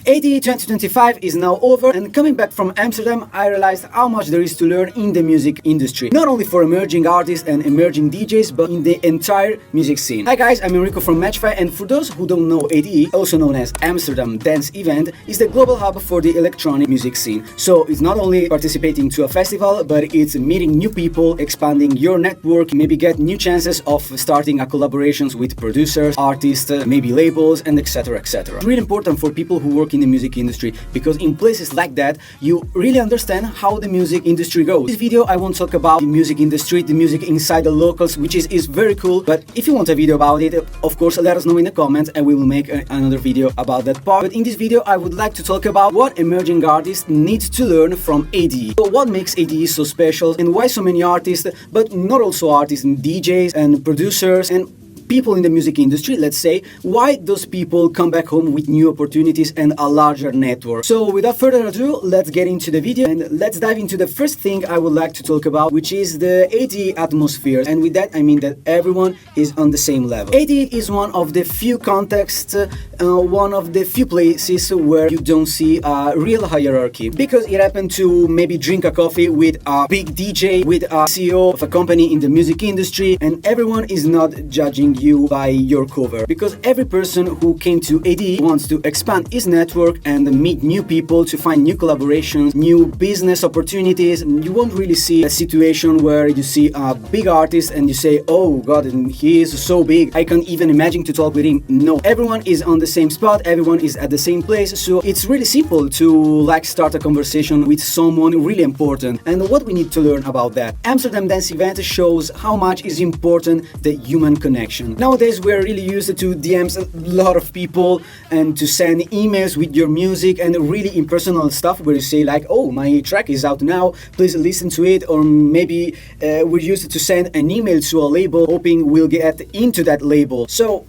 ADE 2025 is now over, and coming back from Amsterdam, I realized how much there is to learn in the music industry. Not only for emerging artists and emerging DJs, but in the entire music scene. Hi guys, I'm Enrico from Matchfy, and for those who don't know, ADE, also known as Amsterdam Dance Event, is the global hub for the electronic music scene. So it's not only participating to a festival, but it's meeting new people, expanding your network, maybe get new chances of starting a collaborations with producers, artists, maybe labels, and etc. etc. It's really important for people who work in the music industry, because in places like that you really understand how the music industry goes. In this video I won't talk about the music industry, the music inside the locals, which is very cool, but if you want a video about it, of course let us know in the comments and we will make another video about that part. But in this video I would like to talk about what emerging artists need to learn from ADE. So what makes ADE so special, and why so many artists, but not also artists and DJs and producers and people in the music industry, let's say, why those people come back home with new opportunities and a larger network. So without further ado, let's get into the video and let's dive into the first thing I would like to talk about, which is the ADE atmosphere. And with that I mean that everyone is on the same level. ADE is one of the few contexts, one of the few places where you don't see a real hierarchy, because it happened to maybe drink a coffee with a big DJ, with a CEO of a company in the music industry, and everyone is not judging you by your cover, because every person who came to ADE wants to expand his network and meet new people, to find new collaborations, new business opportunities. You won't really see a situation where you see a big artist and you say, oh god, he is so big, I can't even imagine to talk with him. No, everyone is on the same spot, everyone is at the same place, so it's really simple to start a conversation with someone really important. And what we need to learn about that, Amsterdam Dance Event shows how much is important the human connection. Nowadays we're really used to DMs a lot of people and to send emails with your music and really impersonal stuff where you say like, oh, my track is out now, please listen to it. Or maybe we're used to send an email to a label hoping we'll get into that label. So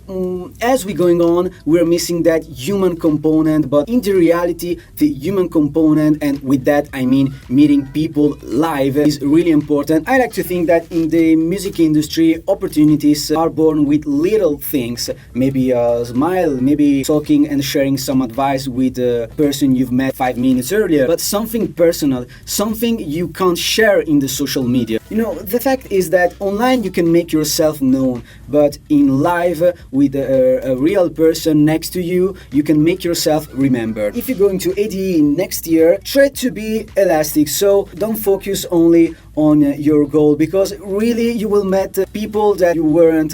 as we're going on, we're missing that human component, but in the reality the human component, and with that I mean meeting people live, is really important. I like to think that in the music industry opportunities are born with little things, maybe a smile, maybe talking and sharing some advice with the person you've met 5 minutes earlier, but something personal, something you can't share in the social media. You know, the fact is that online you can make yourself known, but in live with a real person next to you, you can make yourself remembered. If you're going to ADE next year, try to be elastic, so don't focus only on your goal, because really you will meet people that you weren't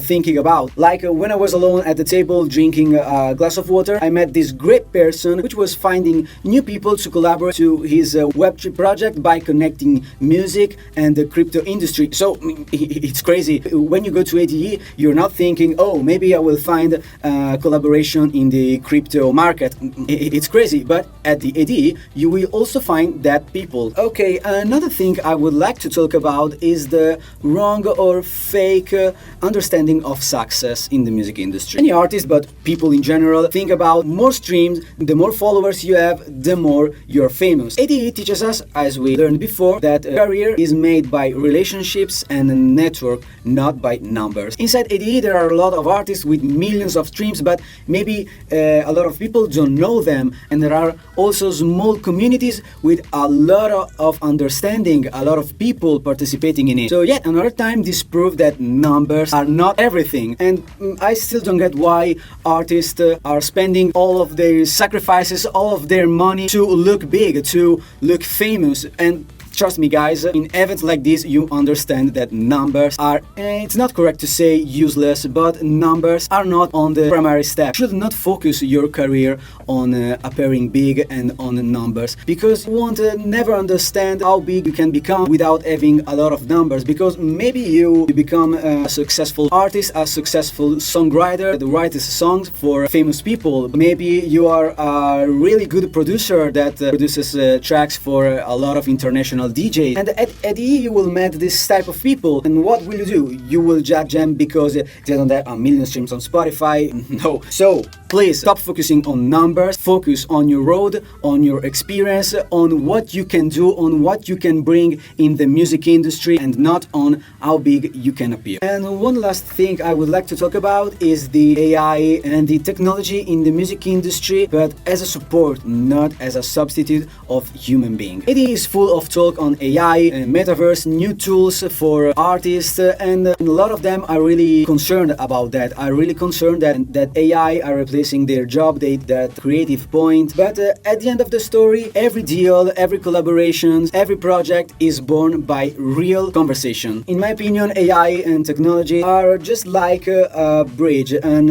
thinking about. Like when I was alone at the table drinking a glass of water, I met this great person which was finding new people to collaborate to his Web3 project by connecting music and the crypto industry. So it's crazy. When you go to ADE, you're not thinking, oh, maybe I will find collaboration in the crypto market. It's crazy, but at the ADE you will also find that people. Okay, another thing I would like to talk about is the wrong or fake understanding of success in the music industry. Many artists, but people in general, think about more streams, the more followers you have, the more you're famous. ADE teaches us, as we learned before, that a career is made by relationships and a network, not by numbers. Inside ADE there are a lot of artists with millions of streams, but maybe a lot of people don't know them, and there are also small communities with a lot of understanding, a lot of people participating in it. So yet another time this proves that numbers are not everything, and I still don't get why artists are spending all of their sacrifices, all of their money to look big, to look famous. And trust me guys, in events like this you understand that numbers are, it's not correct to say useless, but numbers are not on the primary step. You should not focus your career on appearing big and on numbers, because you won't never understand how big you can become without having a lot of numbers. Because maybe you become a successful artist, a successful songwriter that writes songs for famous people. Maybe you are a really good producer that produces tracks for a lot of international DJs. And at ADE you will meet this type of people, and what will you do? You will judge them because they don't have a million streams on Spotify? No. So Please stop focusing on numbers, focus on your road, on your experience, on what you can do, on what you can bring in the music industry, and not on how big you can appear. And one last thing I would like to talk about is the AI and the technology in the music industry, but as a support, not as a substitute of human being. ADE is full of talk on AI, metaverse, new tools for artists, and a lot of them are really concerned about that. Are really concerned that AI are replacing their job, that creative point. But at the end of the story, every deal, every collaboration, every project is born by real conversation. In my opinion, AI and technology are just like a bridge, an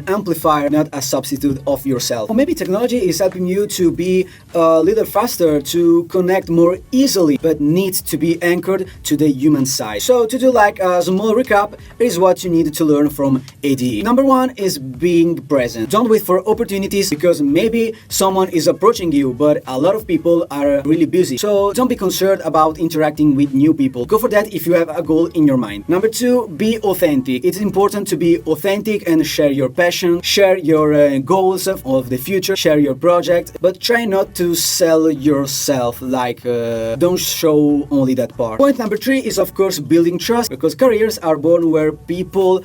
amplifier, not a substitute of yourself. Or maybe technology is helping you to be a little faster, to connect more easily, but needs to be anchored to the human side. So to do like a small recap, here's what you need to learn from ADE. Number one is being present. Don't wait for opportunities, because maybe someone is approaching you, but a lot of people are really busy. So don't be concerned about interacting with new people. Go for that if you have a goal in your mind. Number two, be authentic. It's important to be authentic and share your passion, share your goals of the future, share your project, but try not to sell yourself, like don't show only that part. Point number three is of course building trust, because careers are born where people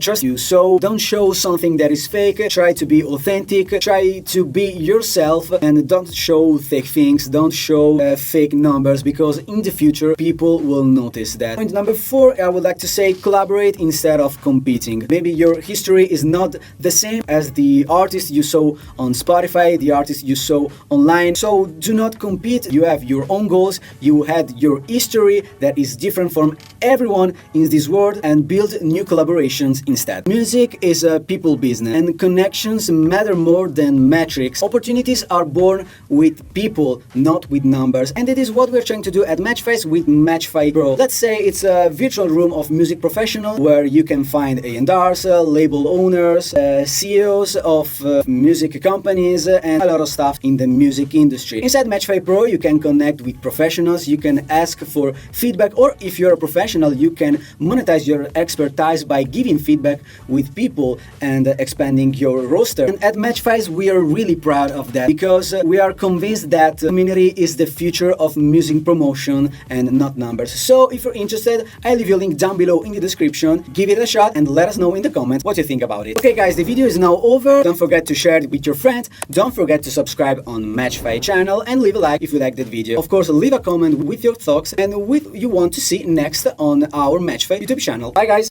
trust you. So don't show something that is fake, try to be authentic, try to be yourself, and don't show fake things, don't show fake numbers, because in the future people will notice that. Point number four, I would like to say collaborate instead of competing. Maybe your history is not the same as the artist you saw on Spotify, the artist you saw online, so do not compete. You have your own goals, you had your history that is different from everyone in this world, and build new collaborations instead. Music is a people business, and connections matter more than metrics. Opportunities are born with people, not with numbers, and it is what we're trying to do at Matchface with Matchface Pro. Let's say it's a virtual room of music professionals where you can find A&Rs, label owners, CEOs of music companies, and a lot of stuff in the music industry. Inside Matchface Pro, you can connect with professionals, you can ask for feedback, or if you're a professional, you can monetize your expertise by giving feedback with people and expanding your roster. And at Matchface, we are really proud of that, because we are convinced that community is the future of music promotion and not numbers. So if you're interested, I'll leave you a link down below in the description. Give it a shot and let us know in the comments what you think about it. Okay guys, the video is now over. Don't forget to share it with your friends. Don't forget to subscribe on Matchface channel and leave a like if you liked that video. Of course, leave a comment with your thoughts and what you want to see next on our Matchface YouTube channel. Bye guys!